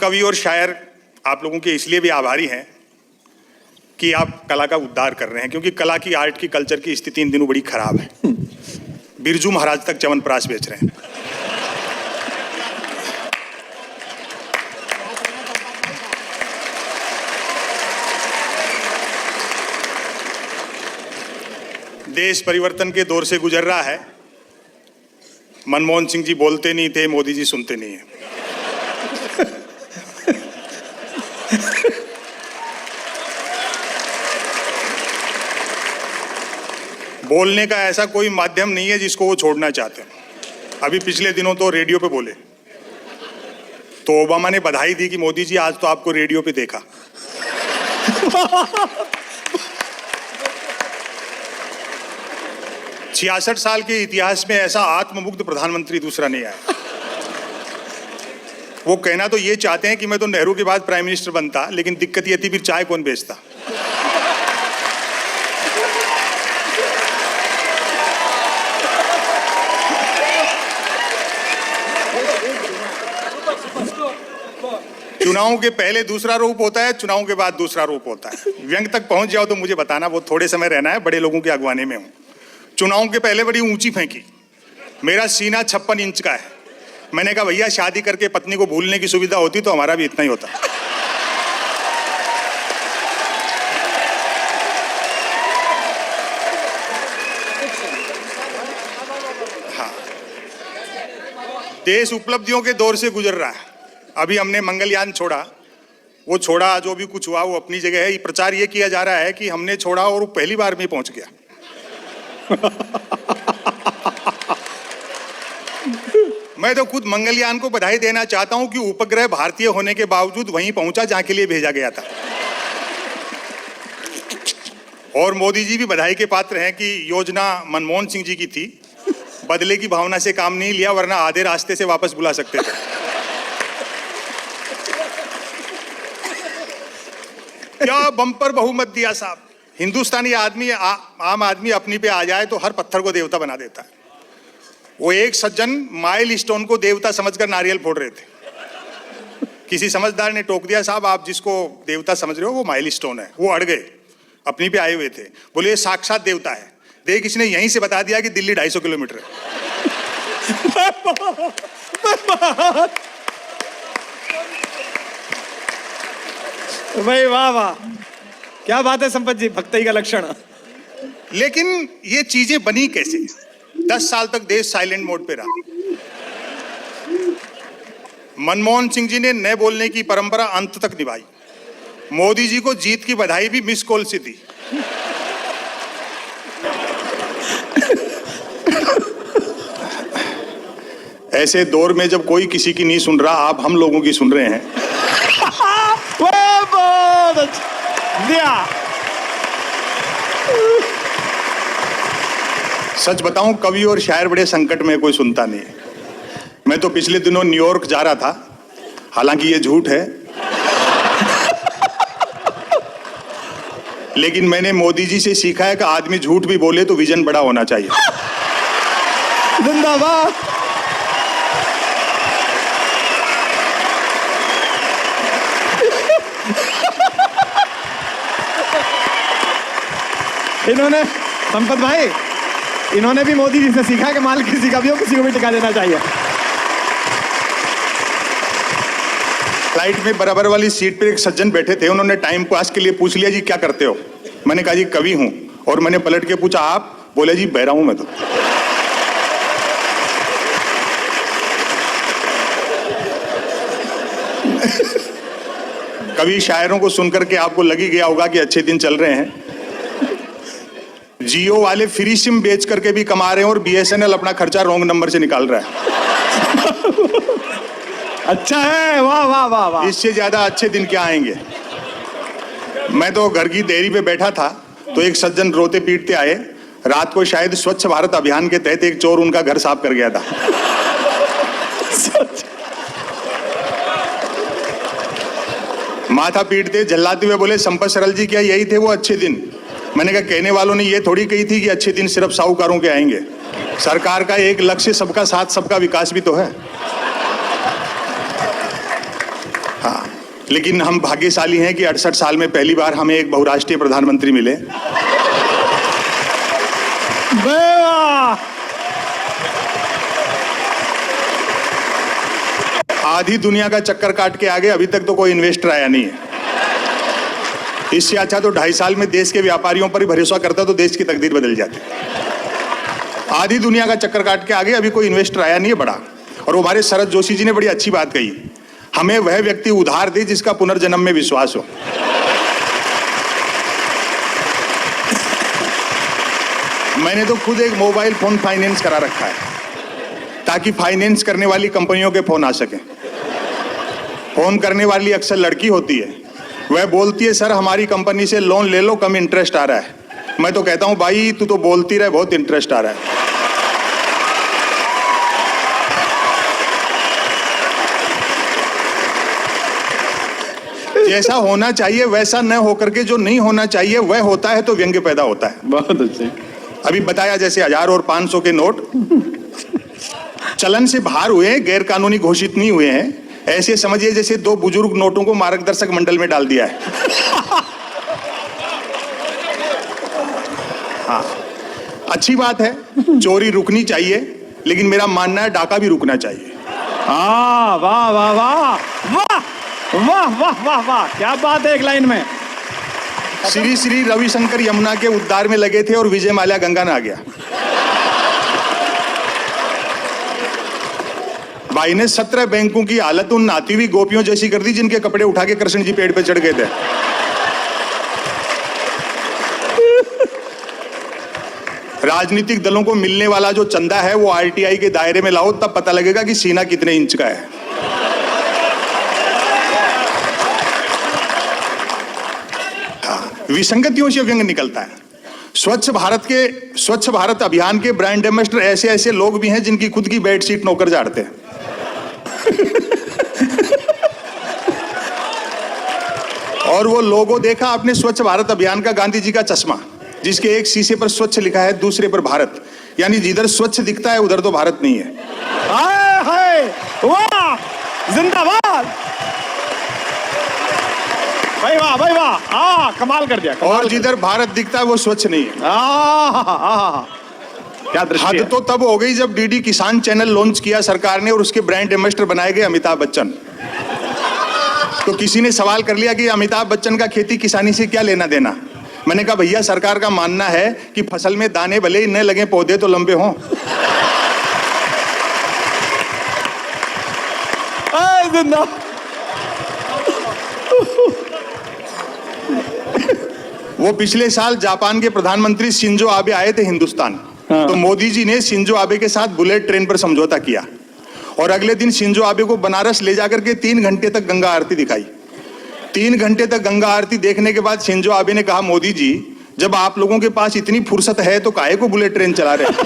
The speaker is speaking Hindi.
कवि और शायर आप लोगों के इसलिए भी आभारी हैं कि आप कला का उद्धार कर रहे हैं, क्योंकि कला की, आर्ट की, कल्चर की स्थिति इन दिनों बड़ी खराब है। बिरजू महाराज तक च्यवनप्राश बेच रहे हैं। देश परिवर्तन के दौर से गुजर रहा है। मनमोहन सिंह जी बोलते नहीं थे, मोदी जी सुनते नहीं है। बोलने का ऐसा कोई माध्यम नहीं है जिसको वो छोड़ना चाहते हैं। अभी पिछले दिनों तो रेडियो पे बोले, तो ओबामा ने बधाई दी कि मोदी जी आज तो आपको रेडियो पे देखा। 66 साल के इतिहास में ऐसा आत्ममुग्ध प्रधानमंत्री दूसरा नहीं आया। वो कहना तो ये चाहते हैं कि मैं तो नेहरू के बाद प्राइम मिनिस्टर बनता, लेकिन दिक्कत ये थी फिर चाय कौन बेचता। चुनाव के पहले दूसरा रूप होता है, चुनाव के बाद दूसरा रूप होता है। व्यंग तक पहुंच जाओ तो मुझे बताना, वो थोड़े समय रहना है, बड़े लोगों के अगवाने में हूं। चुनाव के पहले बड़ी ऊंची फेंकी, मेरा सीना 56 इंच का है। मैंने कहा भैया शादी करके पत्नी को भूलने की सुविधा होती तो हमारा भी इतना ही होता। हाँ, देश उपलब्धियों के दौर से गुजर रहा है। अभी हमने मंगलयान छोड़ा, वो छोड़ा, जो भी कुछ हुआ वो अपनी जगह है। प्रचार ये किया जा रहा है कि हमने छोड़ा और वो पहली बार में पहुंच गया। मैं तो खुद मंगलयान को बधाई देना चाहता हूं कि उपग्रह भारतीय होने के बावजूद वहीं पहुंचा जहां के लिए भेजा गया था। और मोदी जी भी बधाई के पात्र हैं कि योजना मनमोहन सिंह जी की थी, बदले की भावना से काम नहीं लिया, वरना आधे रास्ते से वापस बुला सकते थे। क्या बम्पर बहुमत दिया साहब। हिंदुस्तानी आदमी, आम आदमी अपनी पे आ जाए तो हर पत्थर को देवता बना देता है। वो एक सज्जन माइल स्टोन को देवता समझकर नारियल फोड़ रहे थे। किसी समझदार ने टोक दिया, साहब आप जिसको देवता समझ रहे हो वो माइल स्टोन है। वो अड़ गए, अपनी पे आए हुए थे, बोले ये साक्षात देवता है। देख इसने यहीं से बता दिया कि दिल्ली 250 किलोमीटर है। भाई वाह वाह, क्या बात है संपत जी, भक्ति का लक्षण। लेकिन ये चीजें बनी कैसे? 10 साल तक देश साइलेंट मोड पे रहा। मनमोहन सिंह जी ने न बोलने की परंपरा अंत तक निभाई। मोदी जी को जीत की बधाई भी मिस कॉल से दी। ऐसे दौर में जब कोई किसी की नहीं सुन रहा, आप हम लोगों की सुन रहे हैं। सच बताऊं, कवि और शायर बड़े संकट में, कोई सुनता नहीं है। मैं तो पिछले दिनों न्यूयॉर्क जा रहा था, हालांकि ये झूठ है, लेकिन मैंने मोदी जी से सीखा है कि आदमी झूठ भी बोले तो विजन बड़ा होना चाहिए। जिंदाबाद। इन्होंने, संपत भाई, इन्होंने भी मोदी जी से सीखा कि माल किसी का भी हो, किसी को भी टिका देना चाहिए। फ्लाइट में बराबर वाली सीट पर एक सज्जन बैठे थे, उन्होंने टाइम पास के लिए पूछ लिया जी क्या करते हो। मैंने कहा जी कवि हूं। और मैंने पलट के पूछा आप? बोले जी बहरा हूं मैं तो। कवि शायरों को सुनकर के आपको लग ही गया होगा कि अच्छे दिन चल रहे हैं। जियो वाले फ्री सिम बेच करके भी कमा रहे हैं और बीएसएनएल अपना खर्चा रॉन्ग नंबर से निकाल रहा है। अच्छा है, वाह वाह वाह वाह। इससे ज्यादा अच्छे दिन क्या आएंगे। मैं तो घर की देरी पे बैठा था तो एक सज्जन रोते पीटते आए। रात को शायद स्वच्छ भारत अभियान के तहत एक चोर उनका घर साफ कर गया था। माथा पीटते झल्लाते हुए बोले संपत सरल जी क्या यही थे वो अच्छे दिन? मैंने कहा कहने वालों ने ये थोड़ी कही थी कि अच्छे दिन सिर्फ साहूकारों के आएंगे। सरकार का एक लक्ष्य सबका साथ सबका विकास भी तो है। हाँ, लेकिन हम भाग्यशाली हैं कि 68 साल में पहली बार हमें एक बहुराष्ट्रीय प्रधानमंत्री मिले। वाह! आधी दुनिया का चक्कर काट के आगे अभी तक तो कोई इन्वेस्टर आया नहीं है। इससे अच्छा तो 2.5 साल में देश के व्यापारियों पर ही भरोसा करता तो देश की तकदीर बदल जाती। आधी दुनिया का चक्कर काट के आगे अभी कोई इन्वेस्टर आया नहीं है बड़ा। और हमारे शरद जोशी जी ने बड़ी अच्छी बात कही, हमें वह व्यक्ति उधार दे जिसका पुनर्जन्म में विश्वास हो। मैंने तो खुद एक मोबाइल फोन फाइनेंस करा रखा है ताकि फाइनेंस करने वाली कंपनियों के फोन आ सके। फोन करने वाली अक्सर लड़की होती है, वह बोलती है सर हमारी कंपनी से लोन ले लो, कम इंटरेस्ट आ रहा है। मैं तो कहता हूं भाई तू तो बोलती रहे, बहुत इंटरेस्ट आ रहा है। जैसा होना चाहिए वैसा न होकर के जो नहीं होना चाहिए वह होता है तो व्यंग्य पैदा होता है। बहुत अच्छे। अभी बताया जैसे 1000 और 500 के नोट चलन से बाहर हुए, गैर कानूनी घोषित नहीं हुए हैं। ऐसे समझिए जैसे 2 बुजुर्ग नोटों को मार्गदर्शक मंडल में डाल दिया है। हाँ, अच्छी बात है, चोरी रुकनी चाहिए, लेकिन मेरा मानना है डाका भी रुकना चाहिए। वाह वाह वाह वाह वाह वाह वाह वाह वाह, क्या बात है एक लाइन में। श्री श्री रविशंकर यमुना के उद्धार में लगे थे और विजय माल्या गंगा नहा गया। भाई ने 17 बैंकों की हालत उन नाती हुई गोपियों जैसी कर दी जिनके कपड़े उठा के कृष्ण जी पेड़ पे चढ़ गए थे। राजनीतिक दलों को मिलने वाला जो चंदा है वो आरटीआई के दायरे में लाओ, तब पता लगेगा कि सीना कितने इंच का है। विसंगतियों से व्यंग निकलता है। स्वच्छ भारत अभियान के ब्रांड एम्बेसडर ऐसे ऐसे लोग भी हैं जिनकी खुद की बेडशीट नौकर झाड़ते हैं। और वो लोगो देखा आपने स्वच्छ भारत अभियान का, गांधी जी का चश्मा जिसके एक शीशे पर स्वच्छ लिखा है, दूसरे पर भारत, यानी जिधर स्वच्छ दिखता है उधर तो भारत नहीं है। हाय हाय वाह, जिंदाबाद भाई, वाह भाई वाह, कमाल कर दिया। और जिधर भारत दिखता है वो स्वच्छ नहीं है। क्या दृष्टि हद है। तो तब हो गई जब डीडी किसान चैनल लॉन्च किया सरकार ने और उसके ब्रांड एम्बेसडर बनाए गए अमिताभ बच्चन। तो किसी ने सवाल कर लिया कि अमिताभ बच्चन का खेती किसानी से क्या लेना देना। मैंने कहा भैया सरकार का मानना है कि फसल में दाने भले ही न लगे, पौधे तो लंबे हों। वो पिछले साल जापान के प्रधानमंत्री शिंजो आबे आए थे हिंदुस्तान। तो मोदी जी ने शिंजो आबे के साथ बुलेट ट्रेन पर समझौता किया और अगले दिन शिंजो आबे को बनारस ले जाकर के 3 घंटे तक गंगा आरती दिखाई। 3 घंटे तक गंगा आरती देखने के बाद शिंजो आबे ने कहा मोदी जी जब आप लोगों के पास इतनी फुर्सत है तो काहे को बुलेट ट्रेन चला रहे हैं।